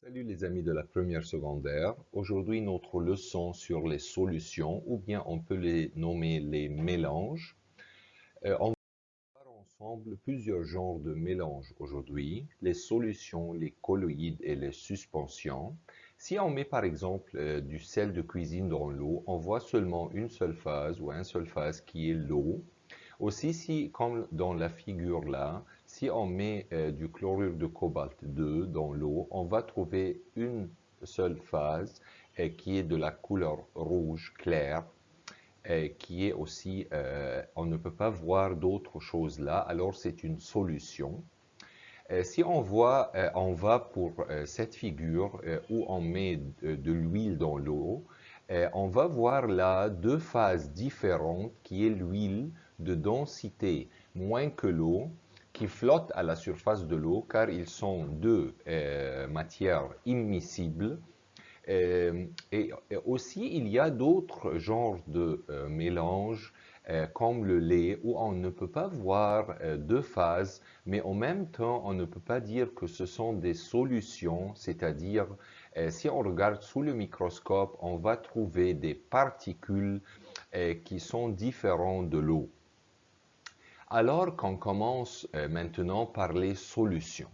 Salut les amis de la première secondaire. Aujourd'hui, notre leçon sur les solutions, ou bien on peut les nommer les mélanges. On va voir ensemble plusieurs genres de mélanges aujourd'hui, les solutions, les colloïdes et les suspensions. Si on met par exemple du sel de cuisine dans l'eau, on voit seulement une seule phase ou un seul phase qui est l'eau. Aussi, si, comme dans la figure là, si on met du chlorure de cobalt 2 dans l'eau, on va trouver une seule phase qui est de la couleur rouge clair, qui est aussi, on ne peut pas voir d'autre chose là, alors c'est une solution. Si on va pour cette figure où on met de l'huile dans l'eau, on va voir là deux phases différentes qui est l'huile de densité moins que l'eau qui flotte à la surface de l'eau car ils sont deux matières immiscibles. Et aussi, il y a d'autres genres de mélanges, comme le lait, où on ne peut pas voir deux phases, mais en même temps, on ne peut pas dire que ce sont des solutions, c'est-à-dire, si on regarde sous le microscope, on va trouver des particules qui sont différentes de l'eau. Alors qu'on commence maintenant par les solutions.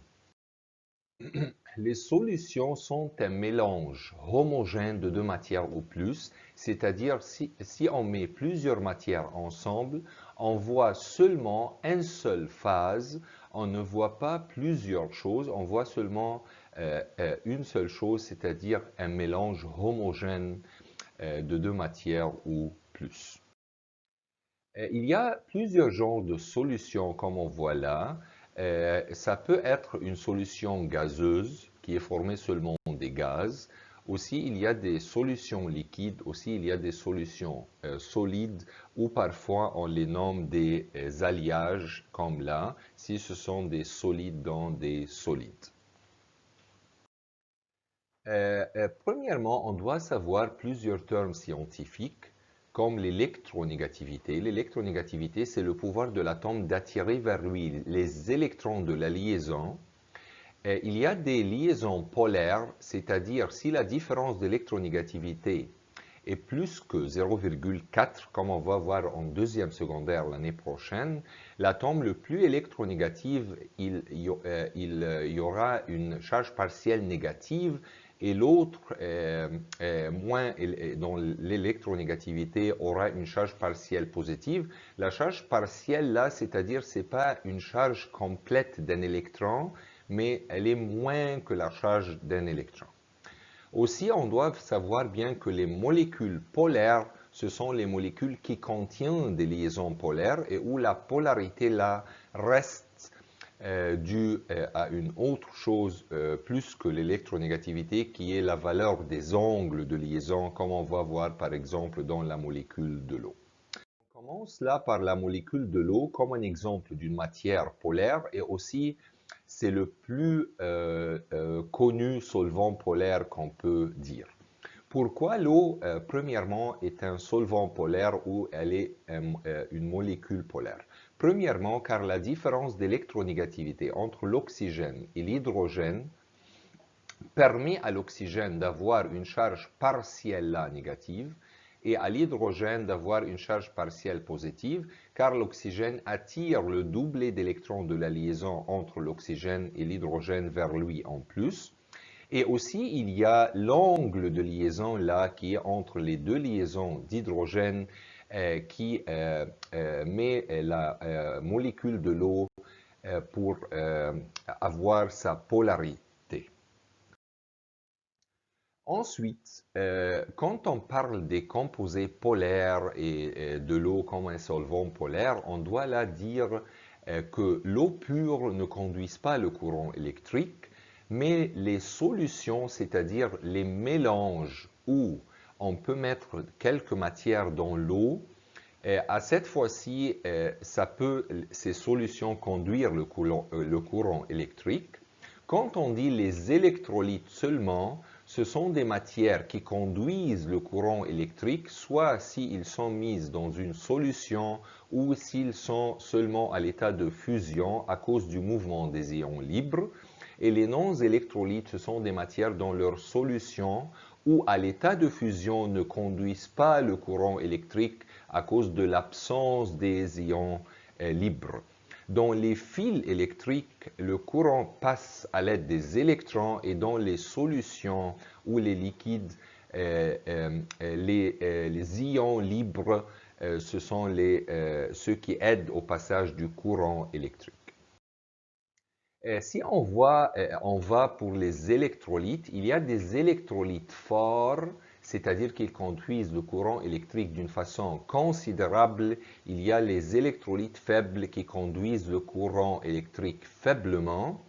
Les solutions sont un mélange homogène de deux matières ou plus, c'est-à-dire si on met plusieurs matières ensemble, on voit seulement une seule phase, on ne voit pas plusieurs choses, on voit seulement une seule chose, c'est-à-dire un mélange homogène de deux matières ou plus. Il y a plusieurs genres de solutions comme on voit là. Ça peut être une solution gazeuse qui est formée seulement des gaz. Aussi, il y a des solutions liquides. Aussi, il y a des solutions solides ou parfois on les nomme des alliages comme là, si ce sont des solides dans des solides. Premièrement, on doit savoir plusieurs termes scientifiques comme l'électronégativité. L'électronégativité, c'est le pouvoir de l'atome d'attirer vers lui les électrons de la liaison. Il y a des liaisons polaires, c'est-à-dire si la différence d'électronégativité est plus que 0,4, comme on va voir en deuxième secondaire l'année prochaine, l'atome le plus électronégatif, il y aura une charge partielle négative et l'autre, dont l'électronégativité aura une charge partielle positive. La charge partielle là, c'est-à-dire c'est pas une charge complète d'un électron, mais elle est moins que la charge d'un électron. Aussi, on doit savoir bien que les molécules polaires, ce sont les molécules qui contiennent des liaisons polaires et où la polarité là reste due à une autre chose plus que l'électronégativité qui est la valeur des angles de liaison comme on va voir par exemple dans la molécule de l'eau. On commence là par la molécule de l'eau comme un exemple d'une matière polaire et aussi c'est le plus connu solvant polaire qu'on peut dire. Pourquoi l'eau, premièrement, est un solvant polaire ou elle est une molécule polaire? Premièrement, car la différence d'électronégativité entre l'oxygène et l'hydrogène permet à l'oxygène d'avoir une charge partielle là négative et à l'hydrogène d'avoir une charge partielle positive, car l'oxygène attire le doublet d'électrons de la liaison entre l'oxygène et l'hydrogène vers lui en plus. Et aussi, il y a l'angle de liaison là qui est entre les deux liaisons d'hydrogène qui met la molécule de l'eau pour avoir sa polarité. Ensuite, quand on parle des composés polaires et de l'eau comme un solvant polaire, on doit là dire que l'eau pure ne conduit pas le courant électrique, mais les solutions, c'est-à-dire les mélanges où on peut mettre quelques matières dans l'eau, à cette fois-ci, ces solutions conduire le courant électrique. Quand on dit les électrolytes seulement, ce sont des matières qui conduisent le courant électrique, soit s'ils sont mis dans une solution ou s'ils sont seulement à l'état de fusion à cause du mouvement des ions libres. Et les non-électrolytes, ce sont des matières dont leur solution ou à l'état de fusion ne conduisent pas le courant électrique à cause de l'absence des ions libres. Dans les fils électriques, le courant passe à l'aide des électrons et dans les solutions ou les liquides, les ions libres, ce sont ceux qui aident au passage du courant électrique. Si on va pour les électrolytes, il y a des électrolytes forts, c'est-à-dire qu'ils conduisent le courant électrique d'une façon considérable. Il y a les électrolytes faibles qui conduisent le courant électrique faiblement.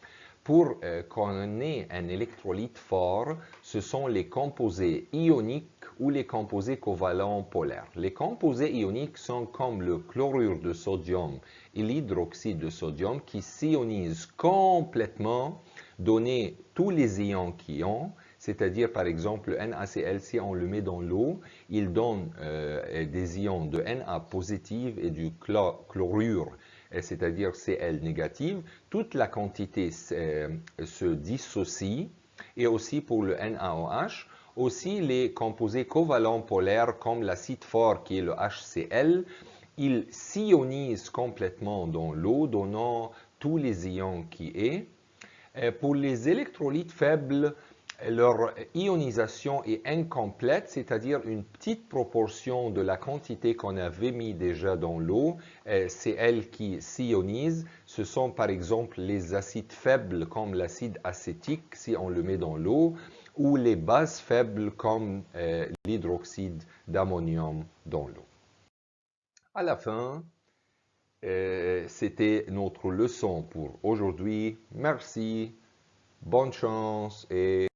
Pour qu'on ait un électrolyte fort, ce sont les composés ioniques ou les composés covalents polaires. Les composés ioniques sont comme le chlorure de sodium et l'hydroxyde de sodium qui s'ionisent complètement, donner tous les ions qu'ils ont, c'est-à-dire par exemple le NaCl, si on le met dans l'eau, il donne des ions de Na positive et du chlorure, c'est-à-dire Cl négative. Toute la quantité se dissocie, et aussi pour le NaOH. Aussi, les composés covalents polaires comme l'acide fort qui est le HCl, ils s'ionisent complètement dans l'eau, donnant tous les ions qui est. Pour les électrolytes faibles, leur ionisation est incomplète, c'est-à-dire une petite proportion de la quantité qu'on avait mis déjà dans l'eau, c'est elle qui s'ionise. Ce sont par exemple les acides faibles comme l'acide acétique, si on le met dans l'eau, ou les bases faibles comme l'hydroxyde d'ammonium dans l'eau. À la fin, c'était notre leçon pour aujourd'hui. Merci, bonne chance et